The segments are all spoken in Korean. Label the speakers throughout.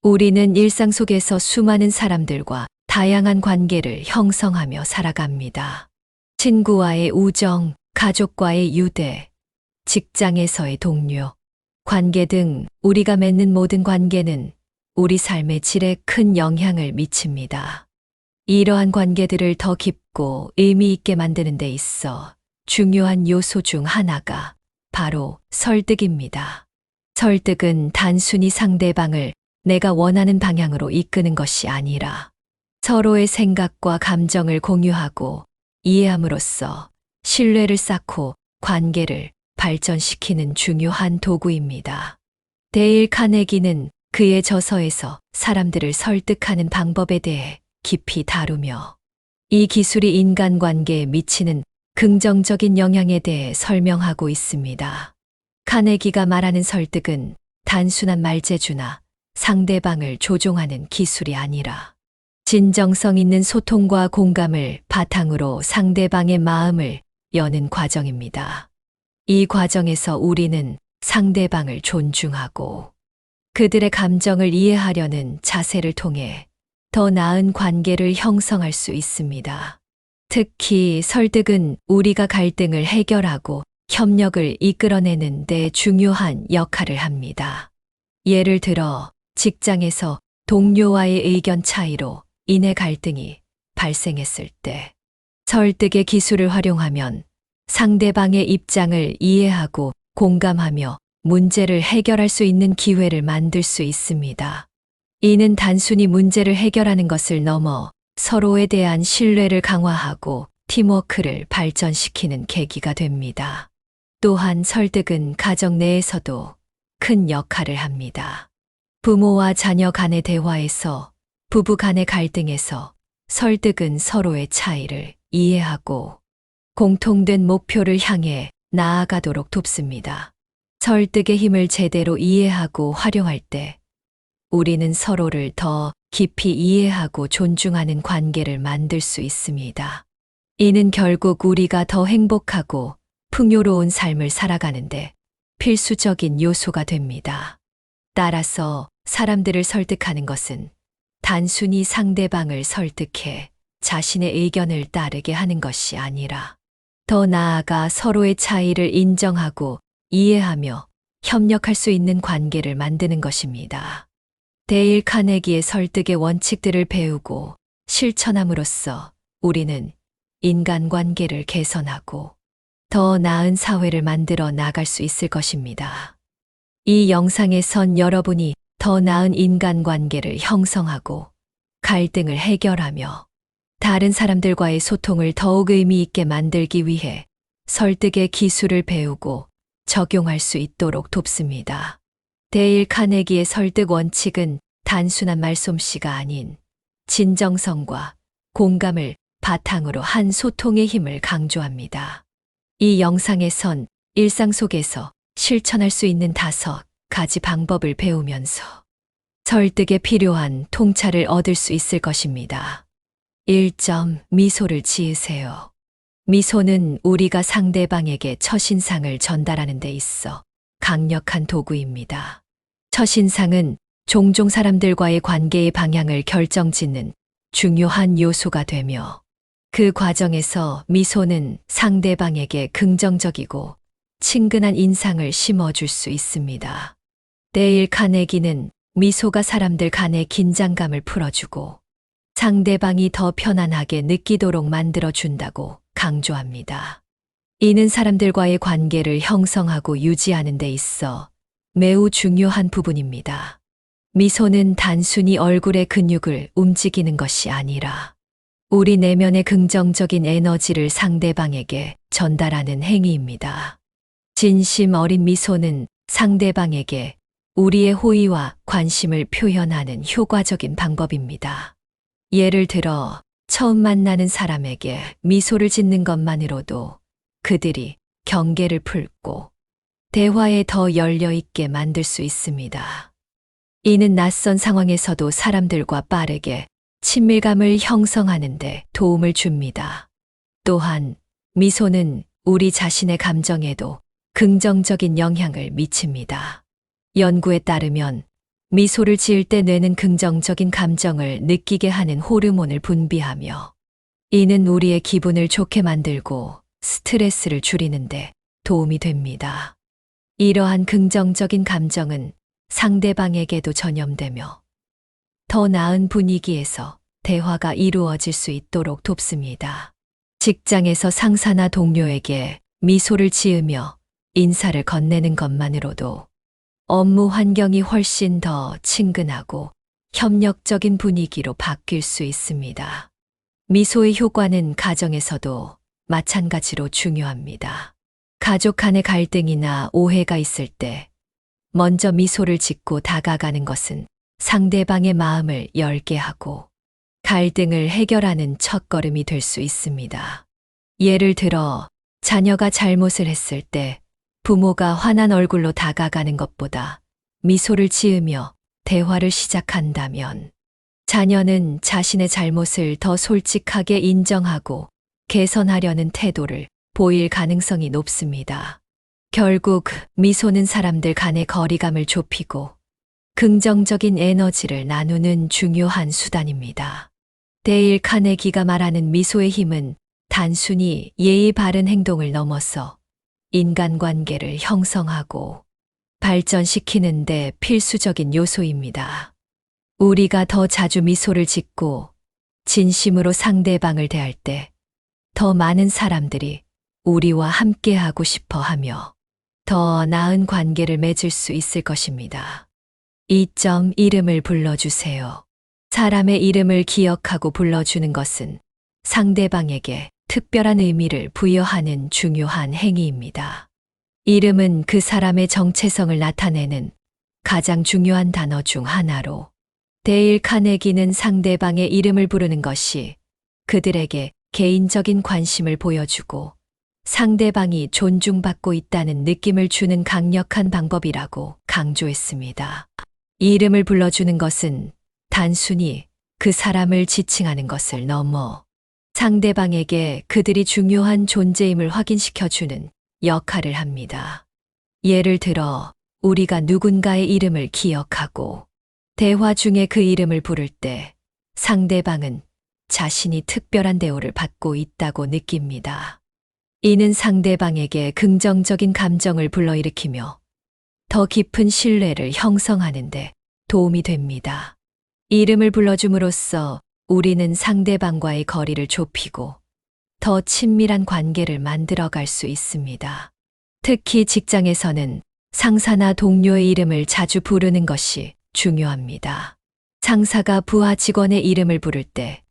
Speaker 1: 우리는 일상 속에서 수많은 사람들과 다양한 관계를 형성하며 살아갑니다. 친구와의 우정, 가족과의 유대, 직장에서의 동료, 관계 등 우리가 맺는 모든 관계는 우리 삶의 질에 큰 영향을 미칩니다. 이러한 관계들을 더 깊고 의미 있게 만드는 데 있어 중요한 요소 중 하나가 바로 설득입니다. 설득은 단순히 상대방을 내가 원하는 방향으로 이끄는 것이 아니라 서로의 생각과 감정을 공유하고 이해함으로써 신뢰를 쌓고 관계를 발전시키는 중요한 도구입니다. 데일 카네기는 그의 저서에서 사람들을 설득하는 방법에 대해 깊이 다루며 이 기술이 인간관계에 미치는 긍정적인 영향에 대해 설명하고 있습니다. 카네기가 말하는 설득은 단순한 말재주나 상대방을 조종하는 기술이 아니라 진정성 있는 소통과 공감을 바탕으로 상대방의 마음을 여는 과정입니다. 이 과정에서 우리는 상대방을 존중하고 그들의 감정을 이해하려는 자세를 통해 더 나은 관계를 형성할 수 있습니다. 특히 설득은 우리가 갈등을 해결하고 협력을 이끌어내는 데 중요한 역할을 합니다. 예를 들어 직장에서 동료와의 의견 차이로 인해 갈등이 발생했을 때 설득의 기술을 활용하면 상대방의 입장을 이해하고 공감하며 문제를 해결할 수 있는 기회를 만들 수 있습니다. 이는 단순히 문제를 해결하는 것을 넘어 서로에 대한 신뢰를 강화하고 팀워크를 발전시키는 계기가 됩니다. 또한 설득은 가정 내에서도 큰 역할을 합니다. 부모와 자녀 간의 대화에서, 부부 간의 갈등에서 설득은 서로의 차이를 이해하고 공통된 목표를 향해 나아가도록 돕습니다. 설득의 힘을 제대로 이해하고 활용할 때 우리는 서로를 더 깊이 이해하고 존중하는 관계를 만들 수 있습니다. 이는 결국 우리가 더 행복하고 풍요로운 삶을 살아가는데 필수적인 요소가 됩니다. 따라서 사람들을 설득하는 것은 단순히 상대방을 설득해 자신의 의견을 따르게 하는 것이 아니라 더 나아가 서로의 차이를 인정하고 이해하며 협력할 수 있는 관계를 만드는 것입니다. 데일 카네기의 설득의 원칙들을 배우고 실천함으로써 우리는 인간관계를 개선하고 더 나은 사회를 만들어 나갈 수 있을 것입니다. 이 영상에선 여러분이 더 나은 인간관계를 형성하고 갈등을 해결하며 다른 사람들과의 소통을 더욱 의미 있게 만들기 위해 설득의 기술을 배우고 적용할 수 있도록 돕습니다. 데일 카네기의 설득 원칙은 단순한 말솜씨가 아닌 진정성과 공감을 바탕으로 한 소통의 힘을 강조합니다. 이 영상에선 일상 속에서 실천할 수 있는 5가지 방법을 배우면서 설득에 필요한 통찰을 얻을 수 있을 것입니다. 1점, 미소를 지으세요. 미소는 우리가 상대방에게 첫인상을 전달하는 데 있어 강력한 도구입니다. 첫인상은 종종 사람들과의 관계의 방향을 결정짓는 중요한 요소가 되며 그 과정에서 미소는 상대방에게 긍정적이고 친근한 인상을 심어줄 수 있습니다. 데일 카네기는 미소가 사람들 간의 긴장감을 풀어주고 상대방이 더 편안하게 느끼도록 만들어준다고 강조합니다. 이는 사람들과의 관계를 형성하고 유지하는 데 있어 매우 중요한 부분입니다. 미소는 단순히 얼굴의 근육을 움직이는 것이 아니라 우리 내면의 긍정적인 에너지를 상대방에게 전달하는 행위입니다. 진심 어린 미소는 상대방에게 우리의 호의와 관심을 표현하는 효과적인 방법입니다. 예를 들어 처음 만나는 사람에게 미소를 짓는 것만으로도 그들이 경계를 풀고 대화에 더 열려 있게 만들 수 있습니다. 이는 낯선 상황에서도 사람들과 빠르게 친밀감을 형성하는 데 도움을 줍니다. 또한 미소는 우리 자신의 감정에도 긍정적인 영향을 미칩니다. 연구에 따르면 미소를 지을 때 뇌는 긍정적인 감정을 느끼게 하는 호르몬을 분비하며 이는 우리의 기분을 좋게 만들고 스트레스를 줄이는데 도움이 됩니다. 이러한 긍정적인 감정은 상대방에게도 전염되며 더 나은 분위기에서 대화가 이루어질 수 있도록 돕습니다. 직장에서 상사나 동료에게 미소를 지으며 인사를 건네는 것만으로도 업무 환경이 훨씬 더 친근하고 협력적인 분위기로 바뀔 수 있습니다. 미소의 효과는 가정에서도 마찬가지로 중요합니다. 가족 간의 갈등이나 오해가 있을 때 먼저 미소를 짓고 다가가는 것은 상대방의 마음을 열게 하고 갈등을 해결하는 첫걸음이 될 수 있습니다. 예를 들어 자녀가 잘못을 했을 때 부모가 화난 얼굴로 다가가는 것보다 미소를 지으며 대화를 시작한다면 자녀는 자신의 잘못을 더 솔직하게 인정하고 개선하려는 태도를 보일 가능성이 높습니다. 결국 미소는 사람들 간의 거리감을 좁히고 긍정적인 에너지를 나누는 중요한 수단입니다. 데일 카네기가 말하는 미소의 힘은 단순히 예의 바른 행동을 넘어서 인간관계를 형성하고 발전시키는 데 필수적인 요소입니다. 우리가 더 자주 미소를 짓고 진심으로 상대방을 대할 때 더 많은 사람들이 우리와 함께하고 싶어 하며 더 나은 관계를 맺을 수 있을 것입니다. 2점 이름을 불러주세요. 사람의 이름을 기억하고 불러주는 것은 상대방에게 특별한 의미를 부여하는 중요한 행위입니다. 이름은 그 사람의 정체성을 나타내는 가장 중요한 단어 중 하나로 데일 카네기는 상대방의 이름을 부르는 것이 그들에게 개인적인 관심을 보여주고 상대방이 존중받고 있다는 느낌을 주는 강력한 방법이라고 강조했습니다. 이름을 불러주는 것은 단순히 그 사람을 지칭하는 것을 넘어 상대방에게 그들이 중요한 존재임을 확인시켜주는 역할을 합니다. 예를 들어 우리가 누군가의 이름을 기억하고 대화 중에 그 이름을 부를 때 상대방은 자신이 특별한 대우를 받고 있다고 느낍니다. 이는 상대방에게 긍정적인 감정을 불러일으키며 더 깊은 신뢰를 형성하는 데 도움이 됩니다. 이름을 불러줌으로써 우리는 상대방과의 거리를 좁히고 더 친밀한 관계를 만들어갈 수 있습니다. 특히 직장에서는 상사나 동료의 이름을 자주 부르는 것이 중요합니다. 상사가 부하 직원의 이름을 부를 때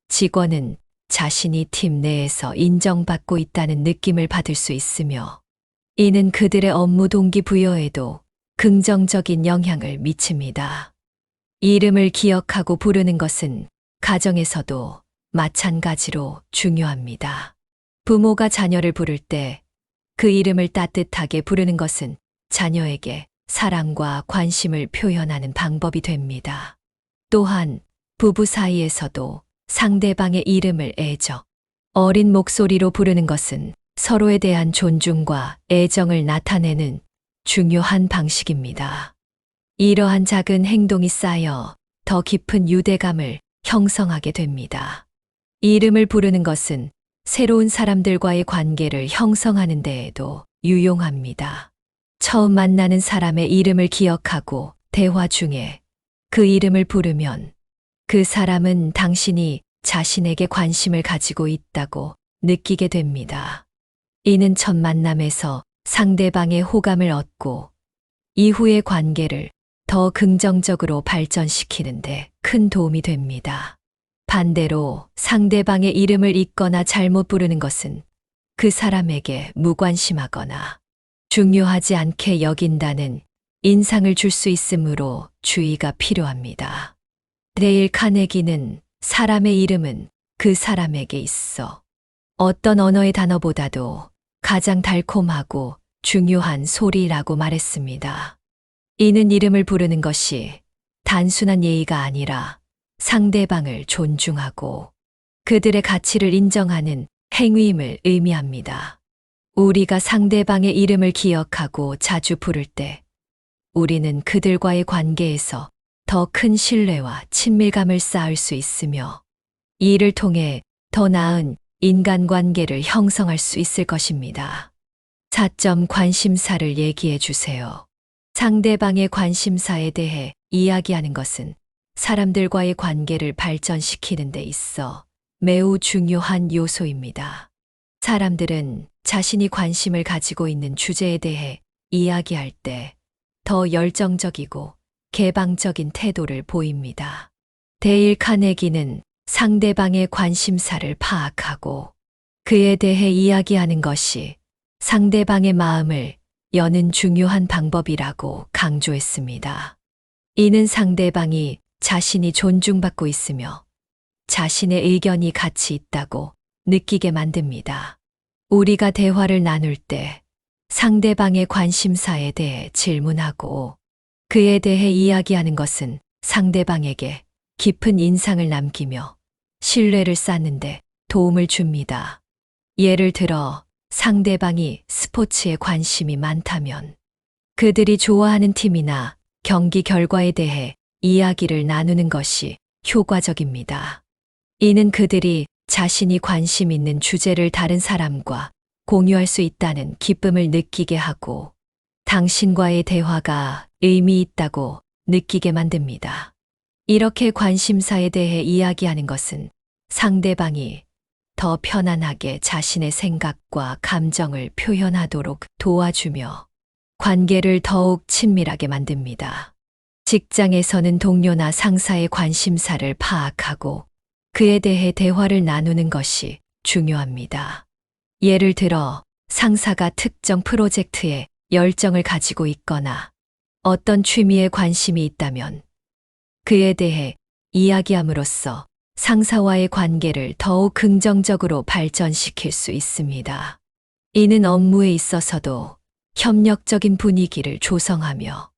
Speaker 1: 직원은 자신이 팀 내에서 인정받고 있다는 느낌을 받을 수 있으며 이는 그들의 업무 동기부여에도 긍정적인 영향을 미칩니다. 이름을 기억하고 부르는 것은 가정에서도 마찬가지로 중요합니다. 부모가 자녀를 부를 때 그 이름을 따뜻하게 부르는 것은 자녀에게 사랑과 관심을 표현하는 방법이 됩니다. 또한 부부 사이에서도 상대방의 이름을 애정, 어린 목소리로 부르는 것은 서로에 대한 존중과 애정을 나타내는 중요한 방식입니다. 이러한 작은 행동이 쌓여 더 깊은 유대감을 형성하게 됩니다. 이름을 부르는 것은 새로운 사람들과의 관계를 형성하는 데에도 유용합니다. 처음 만나는 사람의 이름을 기억하고 대화 중에 그 이름을 부르면 그 사람은 당신이 자신에게 관심을 가지고 있다고 느끼게 됩니다. 이는 첫 만남에서 상대방의 호감을 얻고 이후의 관계를 더 긍정적으로 발전시키는데 큰 도움이 됩니다. 반대로 상대방의 이름을 잊거나 잘못 부르는 것은 그 사람에게 무관심하거나 중요하지 않게 여긴다는 인상을 줄 수 있으므로 주의가 필요합니다. 데일 카네기는 사람의 이름은 그 사람에게 있어 어떤 언어의 단어보다도 가장 달콤하고 중요한 소리라고 말했습니다. 이는 이름을 부르는 것이 단순한 예의가 아니라 상대방을 존중하고 그들의 가치를 인정하는 행위임을 의미합니다. 우리가 상대방의 이름을 기억하고 자주 부를 때 우리는 그들과의 관계에서 더 큰 신뢰와 친밀감을 쌓을 수 있으며 이를 통해 더 나은 인간관계를 형성할 수 있을 것입니다. 4점 관심사를 얘기해 주세요. 상대방의 관심사에 대해 이야기하는 것은 사람들과의 관계를 발전시키는 데 있어 매우 중요한 요소입니다. 사람들은 자신이 관심을 가지고 있는 주제에 대해 이야기할 때 더 열정적이고 개방적인 태도를 보입니다. 데일 카네기는 상대방의 관심사를 파악하고 그에 대해 이야기하는 것이 상대방의 마음을 여는 중요한 방법이라고 강조했습니다. 이는 상대방이 자신이 존중받고 있으며 자신의 의견이 가치 있다고 느끼게 만듭니다. 우리가 대화를 나눌 때 상대방의 관심사에 대해 질문하고 그에 대해 이야기하는 것은 상대방에게 깊은 인상을 남기며 신뢰를 쌓는데 도움을 줍니다. 예를 들어 상대방이 스포츠에 관심이 많다면 그들이 좋아하는 팀이나 경기 결과에 대해 이야기를 나누는 것이 효과적입니다. 이는 그들이 자신이 관심 있는 주제를 다른 사람과 공유할 수 있다는 기쁨을 느끼게 하고 당신과의 대화가 의미 있다고 느끼게 만듭니다. 이렇게 관심사에 대해 이야기하는 것은 상대방이 더 편안하게 자신의 생각과 감정을 표현하도록 도와주며 관계를 더욱 친밀하게 만듭니다. 직장에서는 동료나 상사의 관심사를 파악하고 그에 대해 대화를 나누는 것이 중요합니다. 예를 들어 상사가 특정 프로젝트에 열정을 가지고 있거나 어떤 취미에 관심이 있다면 그에 대해 이야기함으로써 상사와의 관계를 더욱 긍정적으로 발전시킬 수 있습니다. 이는 업무에 있어서도 협력적인 분위기를 조성하며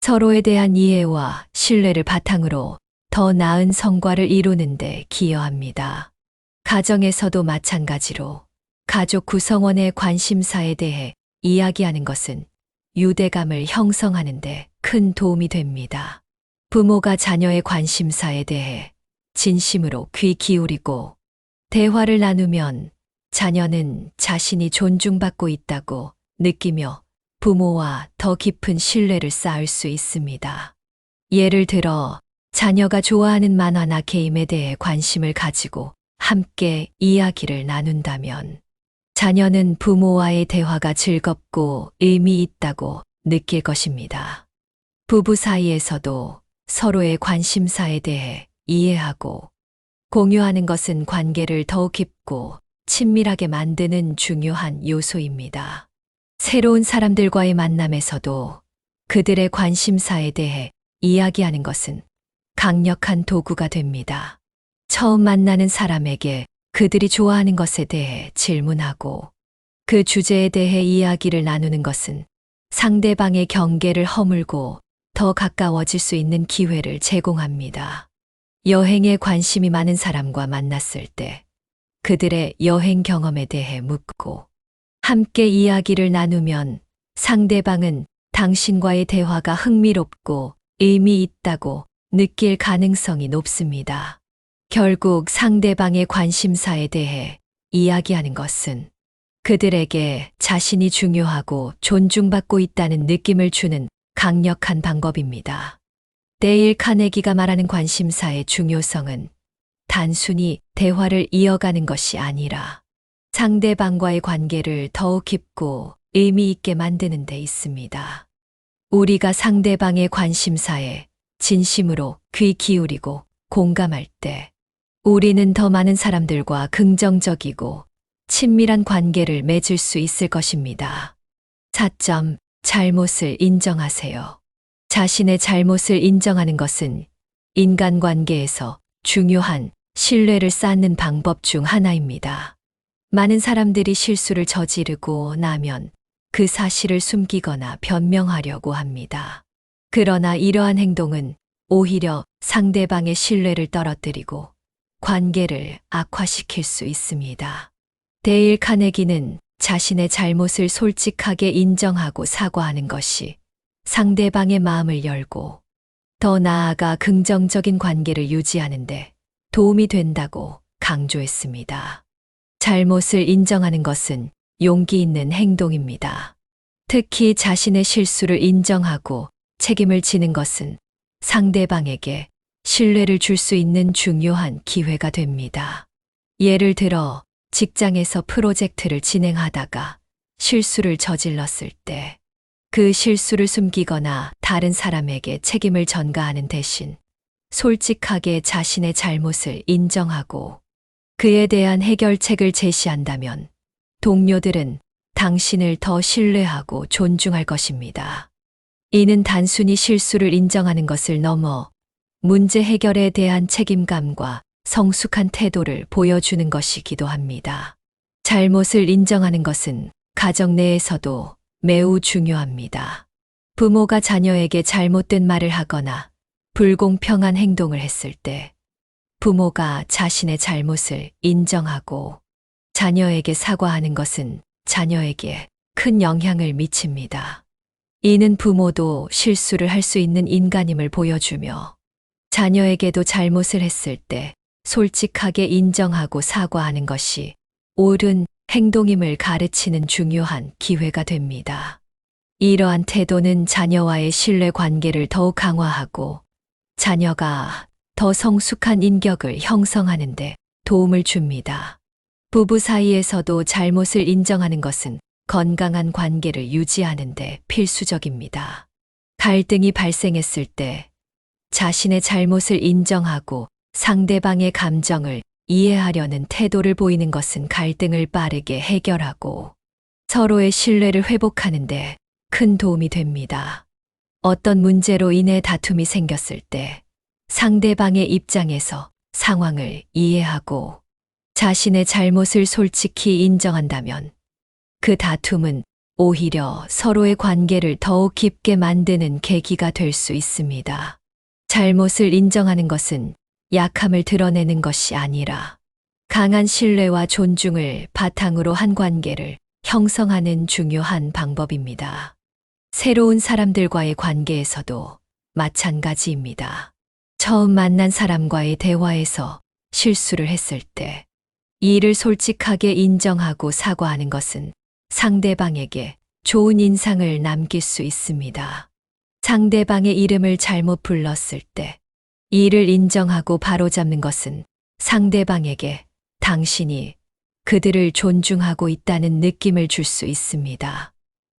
Speaker 1: 서로에 대한 이해와 신뢰를 바탕으로 더 나은 성과를 이루는 데 기여합니다. 가정에서도 마찬가지로 가족 구성원의 관심사에 대해 이야기하는 것은 유대감을 형성하는 데 큰 도움이 됩니다. 부모가 자녀의 관심사에 대해 진심으로 귀 기울이고 대화를 나누면 자녀는 자신이 존중받고 있다고 느끼며 부모와 더 깊은 신뢰를 쌓을 수 있습니다. 예를 들어 자녀가 좋아하는 만화나 게임에 대해 관심을 가지고 함께 이야기를 나눈다면 자녀는 부모와의 대화가 즐겁고 의미 있다고 느낄 것입니다. 부부 사이에서도 서로의 관심사에 대해 이해하고 공유하는 것은 관계를 더욱 깊고 친밀하게 만드는 중요한 요소입니다. 새로운 사람들과의 만남에서도 그들의 관심사에 대해 이야기하는 것은 강력한 도구가 됩니다. 처음 만나는 사람에게 그들이 좋아하는 것에 대해 질문하고 그 주제에 대해 이야기를 나누는 것은 상대방의 경계를 허물고 더 가까워질 수 있는 기회를 제공합니다. 여행에 관심이 많은 사람과 만났을 때 그들의 여행 경험에 대해 묻고 함께 이야기를 나누면 상대방은 당신과의 대화가 흥미롭고 의미 있다고 느낄 가능성이 높습니다. 결국 상대방의 관심사에 대해 이야기하는 것은 그들에게 자신이 중요하고 존중받고 있다는 느낌을 주는 강력한 방법입니다. 데일 카네기가 말하는 관심사의 중요성은 단순히 대화를 이어가는 것이 아니라 상대방과의 관계를 더욱 깊고 의미 있게 만드는 데 있습니다. 우리가 상대방의 관심사에 진심으로 귀 기울이고 공감할 때 우리는 더 많은 사람들과 긍정적이고 친밀한 관계를 맺을 수 있을 것입니다. 4점 잘못을 인정하세요. 자신의 잘못을 인정하는 것은 인간관계에서 중요한 신뢰를 쌓는 방법 중 하나입니다. 많은 사람들이 실수를 저지르고 나면 그 사실을 숨기거나 변명하려고 합니다. 그러나 이러한 행동은 오히려 상대방의 신뢰를 떨어뜨리고 관계를 악화시킬 수 있습니다. 데일 카네기는 자신의 잘못을 솔직하게 인정하고 사과하는 것이 상대방의 마음을 열고 더 나아가 긍정적인 관계를 유지하는데 도움이 된다고 강조했습니다. 잘못을 인정하는 것은 용기 있는 행동입니다. 특히 자신의 실수를 인정하고 책임을 지는 것은 상대방에게 신뢰를 줄 수 있는 중요한 기회가 됩니다. 예를 들어 직장에서 프로젝트를 진행하다가 실수를 저질렀을 때 그 실수를 숨기거나 다른 사람에게 책임을 전가하는 대신 솔직하게 자신의 잘못을 인정하고 그에 대한 해결책을 제시한다면 동료들은 당신을 더 신뢰하고 존중할 것입니다. 이는 단순히 실수를 인정하는 것을 넘어 문제 해결에 대한 책임감과 성숙한 태도를 보여주는 것이기도 합니다. 잘못을 인정하는 것은 가정 내에서도 매우 중요합니다. 부모가 자녀에게 잘못된 말을 하거나 불공평한 행동을 했을 때 부모가 자신의 잘못을 인정하고 자녀에게 사과하는 것은 자녀에게 큰 영향을 미칩니다. 이는 부모도 실수를 할 수 있는 인간임을 보여주며 자녀에게도 잘못을 했을 때 솔직하게 인정하고 사과하는 것이 옳은 행동임을 가르치는 중요한 기회가 됩니다. 이러한 태도는 자녀와의 신뢰 관계를 더욱 강화하고 자녀가 더 성숙한 인격을 형성하는 데 도움을 줍니다. 부부 사이에서도 잘못을 인정하는 것은 건강한 관계를 유지하는 데 필수적입니다. 갈등이 발생했을 때 자신의 잘못을 인정하고 상대방의 감정을 이해하려는 태도를 보이는 것은 갈등을 빠르게 해결하고 서로의 신뢰를 회복하는 데 큰 도움이 됩니다. 어떤 문제로 인해 다툼이 생겼을 때 상대방의 입장에서 상황을 이해하고 자신의 잘못을 솔직히 인정한다면 그 다툼은 오히려 서로의 관계를 더욱 깊게 만드는 계기가 될 수 있습니다. 잘못을 인정하는 것은 약함을 드러내는 것이 아니라 강한 신뢰와 존중을 바탕으로 한 관계를 형성하는 중요한 방법입니다. 새로운 사람들과의 관계에서도 마찬가지입니다. 처음 만난 사람과의 대화에서 실수를 했을 때 이를 솔직하게 인정하고 사과하는 것은 상대방에게 좋은 인상을 남길 수 있습니다. 상대방의 이름을 잘못 불렀을 때 이를 인정하고 바로잡는 것은 상대방에게 당신이 그들을 존중하고 있다는 느낌을 줄 수 있습니다.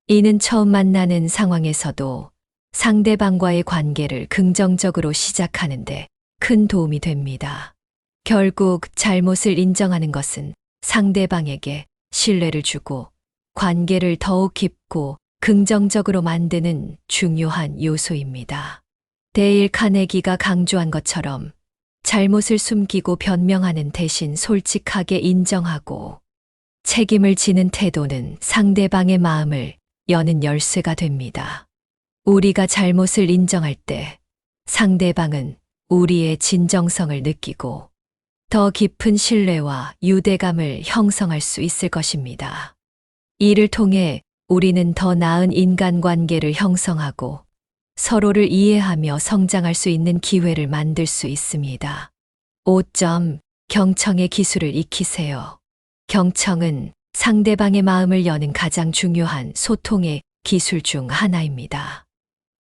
Speaker 1: 이는 처음 만나는 상황에서도 상대방과의 관계를 긍정적으로 시작하는데 큰 도움이 됩니다. 결국 잘못을 인정하는 것은 상대방에게 신뢰를 주고 관계를 더욱 깊고 긍정적으로 만드는 중요한 요소입니다. 데일 카네기가 강조한 것처럼 잘못을 숨기고 변명하는 대신 솔직하게 인정하고 책임을 지는 태도는 상대방의 마음을 여는 열쇠가 됩니다. 우리가 잘못을 인정할 때 상대방은 우리의 진정성을 느끼고 더 깊은 신뢰와 유대감을 형성할 수 있을 것입니다. 이를 통해 우리는 더 나은 인간관계를 형성하고 서로를 이해하며 성장할 수 있는 기회를 만들 수 있습니다. 5점. 경청의 기술을 익히세요. 경청은 상대방의 마음을 여는 가장 중요한 소통의 기술 중 하나입니다.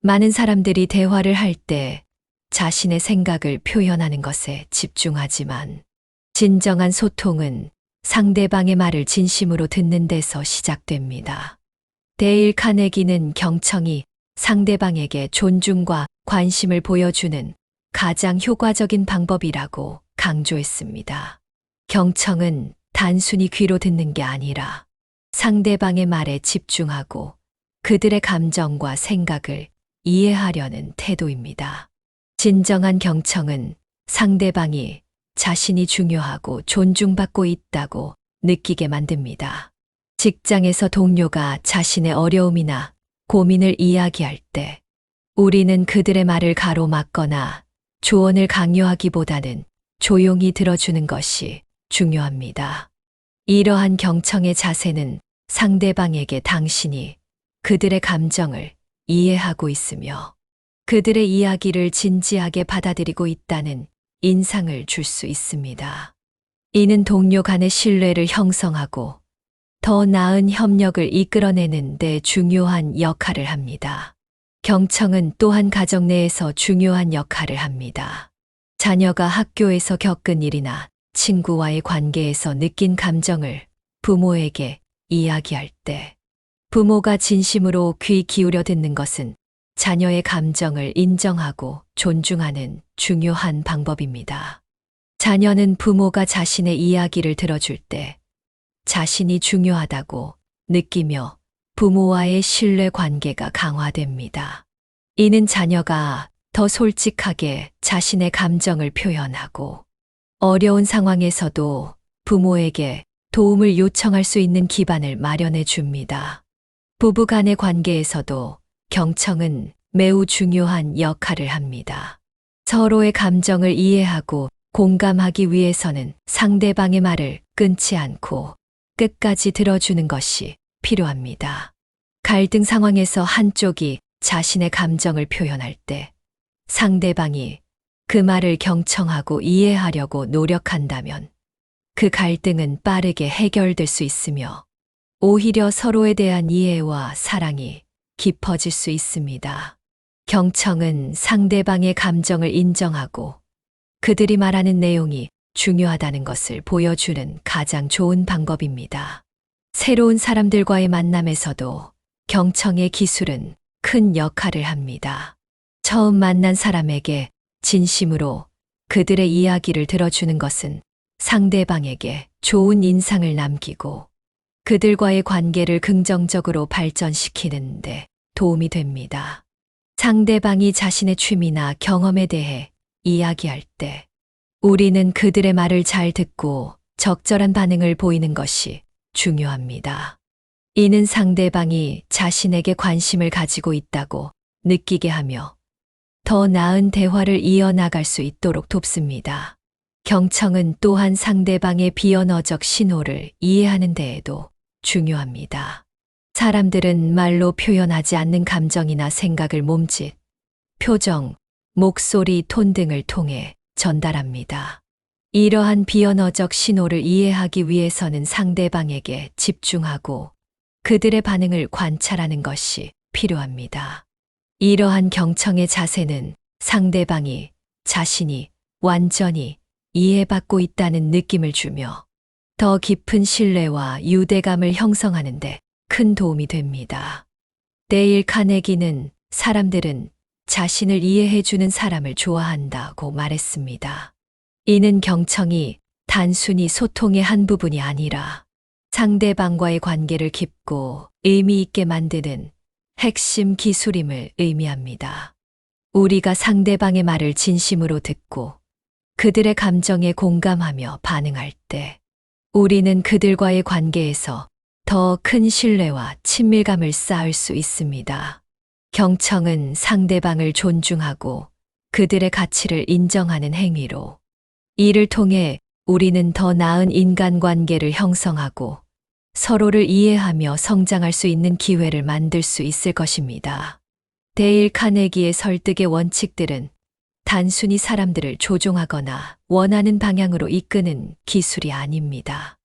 Speaker 1: 많은 사람들이 대화를 할 때 자신의 생각을 표현하는 것에 집중하지만 진정한 소통은 상대방의 말을 진심으로 듣는 데서 시작됩니다. 데일 카네기는 경청이 상대방에게 존중과 관심을 보여주는 가장 효과적인 방법이라고 강조했습니다. 경청은 단순히 귀로 듣는 게 아니라 상대방의 말에 집중하고 그들의 감정과 생각을 이해하려는 태도입니다. 진정한 경청은 상대방이 자신이 중요하고 존중받고 있다고 느끼게 만듭니다. 직장에서 동료가 자신의 어려움이나 고민을 이야기할 때 우리는 그들의 말을 가로막거나 조언을 강요하기보다는 조용히 들어주는 것이 중요합니다. 이러한 경청의 자세는 상대방에게 당신이 그들의 감정을 이해하고 있으며 그들의 이야기를 진지하게 받아들이고 있다는 인상을 줄 수 있습니다. 이는 동료 간의 신뢰를 형성하고 더 나은 협력을 이끌어내는 데 중요한 역할을 합니다. 경청은 또한 가정 내에서 중요한 역할을 합니다. 자녀가 학교에서 겪은 일이나 친구와의 관계에서 느낀 감정을 부모에게 이야기할 때 부모가 진심으로 귀 기울여 듣는 것은 자녀의 감정을 인정하고 존중하는 중요한 방법입니다. 자녀는 부모가 자신의 이야기를 들어줄 때 자신이 중요하다고 느끼며 부모와의 신뢰 관계가 강화됩니다. 이는 자녀가 더 솔직하게 자신의 감정을 표현하고 어려운 상황에서도 부모에게 도움을 요청할 수 있는 기반을 마련해 줍니다. 부부 간의 관계에서도 경청은 매우 중요한 역할을 합니다. 서로의 감정을 이해하고 공감하기 위해서는 상대방의 말을 끊지 않고 끝까지 들어주는 것이 필요합니다. 갈등 상황에서 한쪽이 자신의 감정을 표현할 때 상대방이 그 말을 경청하고 이해하려고 노력한다면 그 갈등은 빠르게 해결될 수 있으며 오히려 서로에 대한 이해와 사랑이 깊어질 수 있습니다. 경청은 상대방의 감정을 인정하고 그들이 말하는 내용이 중요하다는 것을 보여주는 가장 좋은 방법입니다. 새로운 사람들과의 만남에서도 경청의 기술은 큰 역할을 합니다. 처음 만난 사람에게 진심으로 그들의 이야기를 들어주는 것은 상대방에게 좋은 인상을 남기고 그들과의 관계를 긍정적으로 발전시키는데 도움이 됩니다. 상대방이 자신의 취미나 경험에 대해 이야기할 때 우리는 그들의 말을 잘 듣고 적절한 반응을 보이는 것이 중요합니다. 이는 상대방이 자신에게 관심을 가지고 있다고 느끼게 하며 더 나은 대화를 이어나갈 수 있도록 돕습니다. 경청은 또한 상대방의 비언어적 신호를 이해하는 데에도 중요합니다. 사람들은 말로 표현하지 않는 감정이나 생각을 몸짓, 표정, 목소리, 톤 등을 통해 전달합니다. 이러한 비언어적 신호를 이해하기 위해서는 상대방에게 집중하고 그들의 반응을 관찰하는 것이 필요합니다. 이러한 경청의 자세는 상대방이 자신이 완전히 이해받고 있다는 느낌을 주며 더 깊은 신뢰와 유대감을 형성하는 데 큰 도움이 됩니다. 데일 카네기는 사람들은 자신을 이해해주는 사람을 좋아한다고 말했습니다. 이는 경청이 단순히 소통의 한 부분이 아니라 상대방과의 관계를 깊고 의미 있게 만드는 핵심 기술임을 의미합니다. 우리가 상대방의 말을 진심으로 듣고 그들의 감정에 공감하며 반응할 때 우리는 그들과의 관계에서 더 큰 신뢰와 친밀감을 쌓을 수 있습니다. 경청은 상대방을 존중하고 그들의 가치를 인정하는 행위로 이를 통해 우리는 더 나은 인간관계를 형성하고 서로를 이해하며 성장할 수 있는 기회를 만들 수 있을 것입니다. 데일 카네기의 설득의 원칙들은 단순히 사람들을 조종하거나 원하는 방향으로 이끄는 기술이 아닙니다.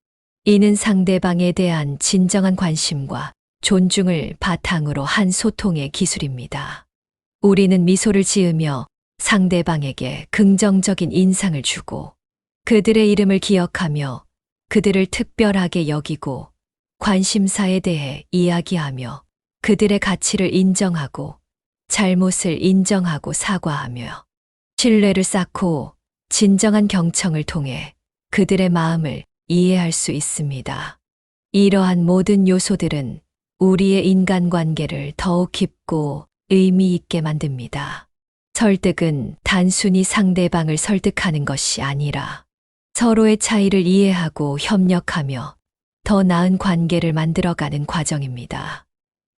Speaker 1: 이는 상대방에 대한 진정한 관심과 존중을 바탕으로 한 소통의 기술입니다. 우리는 미소를 지으며 상대방에게 긍정적인 인상을 주고 그들의 이름을 기억하며 그들을 특별하게 여기고 관심사에 대해 이야기하며 그들의 가치를 인정하고 잘못을 인정하고 사과하며 신뢰를 쌓고 진정한 경청을 통해 그들의 마음을 이해할 수 있습니다. 이러한 모든 요소들은 우리의 인간관계를 더욱 깊고 의미 있게 만듭니다. 설득은 단순히 상대방을 설득하는 것이 아니라 서로의 차이를 이해하고 협력하며 더 나은 관계를 만들어가는 과정입니다.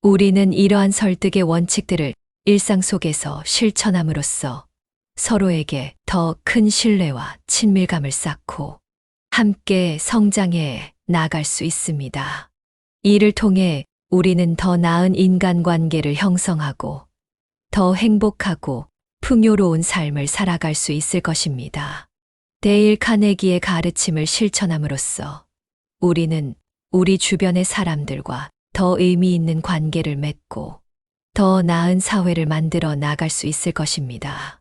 Speaker 1: 우리는 이러한 설득의 원칙들을 일상 속에서 실천함으로써 서로에게 더 큰 신뢰와 친밀감을 쌓고 함께 성장해 나갈 수 있습니다. 이를 통해 우리는 더 나은 인간관계를 형성하고 더 행복하고 풍요로운 삶을 살아갈 수 있을 것입니다. 데일 카네기의 가르침을 실천함으로써 우리는 우리 주변의 사람들과 더 의미 있는 관계를 맺고 더 나은 사회를 만들어 나갈 수 있을 것입니다.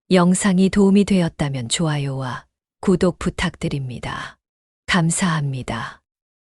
Speaker 1: 영상이 도움이 되었다면 좋아요와 구독 부탁드립니다. 감사합니다.